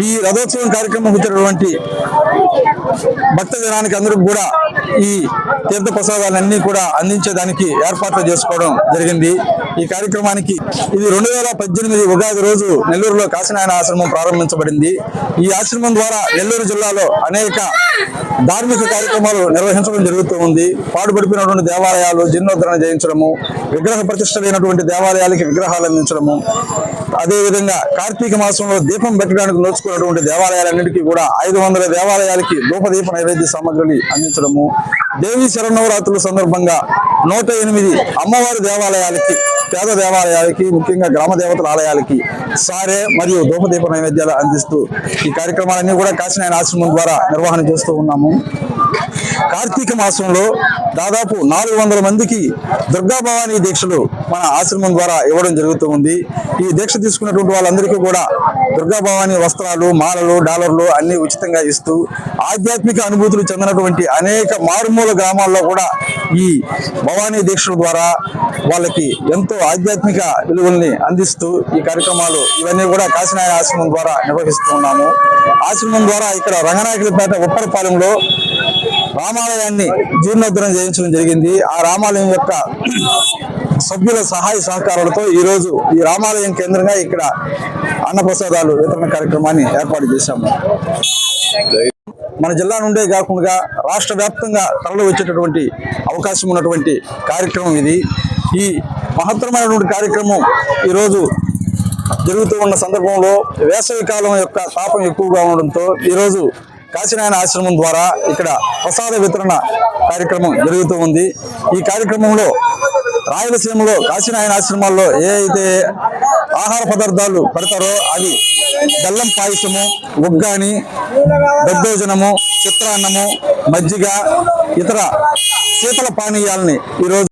ఈ రథోత్సవం కార్యక్రమం వచ్చినటువంటి భక్త జనానికి అందరికి కూడా ఈ తీర్థ ప్రసాదాలన్నీ కూడా అందించేదానికి ఏర్పాట్లు చేసుకోవడం జరిగింది. ఈ కార్యక్రమానికి ఇది 2018 ఉగాది రోజు నెల్లూరులో కాశీనాయన ఆశ్రమం ప్రారంభించబడింది. ఈ ఆశ్రమం ద్వారా నెల్లూరు జిల్లాలో అనేక ధార్మిక కార్యక్రమాలు నిర్వహించడం జరుగుతూ ఉంది. పాడుపడిపోయినటువంటి దేవాలయాలు జీర్ణోద్ధరణ చేయించడము, విగ్రహ ప్రతిష్టలైనటువంటి దేవాలయాలకి విగ్రహాలు అందించడము, అదేవిధంగా కార్తీక మాసంలో దీపం పెట్టడానికి నోచుకున్నటువంటి దేవాలయాలన్నిటికీ కూడా 500 దేవాలయాలకి ధూపదీప నైవేద్య సామగ్రిని అందించడము, దేవీ శరన్నవరాత్రుల సందర్భంగా 108 అమ్మవారి దేవాలయాలకి, పేద దేవాలయాలకి, ముఖ్యంగా గ్రామ దేవతల ఆలయాలకి సారే మరియు ధూపదీప నైవేద్యాలు అందిస్తూ ఈ కార్యక్రమాలన్నీ కూడా కాశీనాయన ఆశ్రమం ద్వారా నిర్వహణ చేస్తూ ఉన్నాము. కార్తీక మాసంలో దాదాపు 400 మందికి దుర్గా భవానీ దీక్షలు మన ఆశ్రమం ద్వారా ఇవ్వడం జరుగుతూ ఉంది. ఈ దీక్ష తీసుకున్నటువంటి వాళ్ళందరికీ కూడా దుర్గా భవానీ వస్త్రాలు, మాలలు, డాలర్లు అన్ని ఉచితంగా ఇస్తూ ఆధ్యాత్మిక అనుభూతులు చెందినటువంటి అనేక మారుమూల గ్రామాల్లో కూడా ఈ భవానీ దీక్షల ద్వారా వాళ్ళకి ఎంతో ఆధ్యాత్మిక విలువల్ని అందిస్తూ ఈ కార్యక్రమాలు ఇవన్నీ కూడా కాశీనాయన ఆశ్రమం ద్వారా నిర్వహిస్తూ ఉన్నాము. ఆశ్రమం ద్వారా ఇక్కడ రంగనాయకులపేట ఉప్పరపాలెంలో రామాలయాన్ని జీర్ణోద్ధరణ చేయించడం జరిగింది. ఆ రామాలయం యొక్క సభ్యుల సహాయ సహకారాలతో ఈ రోజు ఈ రామాలయం కేంద్రంగా ఇక్కడ అన్నప్రసాదాలు వితరణ కార్యక్రమాన్ని ఏర్పాటు చేశాము. మన జిల్లా నుండే కాకుండా రాష్ట్ర వ్యాప్తంగా తరలి వచ్చేటటువంటి అవకాశం ఉన్నటువంటి కార్యక్రమం ఇది. ఈ మహత్తరమైనటువంటి కార్యక్రమం ఈరోజు జరుగుతూ ఉన్న సందర్భంలో వేసవి కాలం యొక్క తాపం ఎక్కువగా ఉండడంతో ఈరోజు కాశీనాయన ఆశ్రమం ద్వారా ఇక్కడ ప్రసాద వితరణ కార్యక్రమం జరుగుతూ ఉంది. ఈ కార్యక్రమంలో రాయలసీమలో కాశీనాయన ఆశ్రమాల్లో ఏ అయితే ఆహార పదార్థాలు పెడతారో అవి బెల్లం పాయసము, ఉగ్గాని, దద్దోజనము, చిత్రాన్నము, మజ్జిగ, ఇతర శీతల పానీయాలని ఈరోజు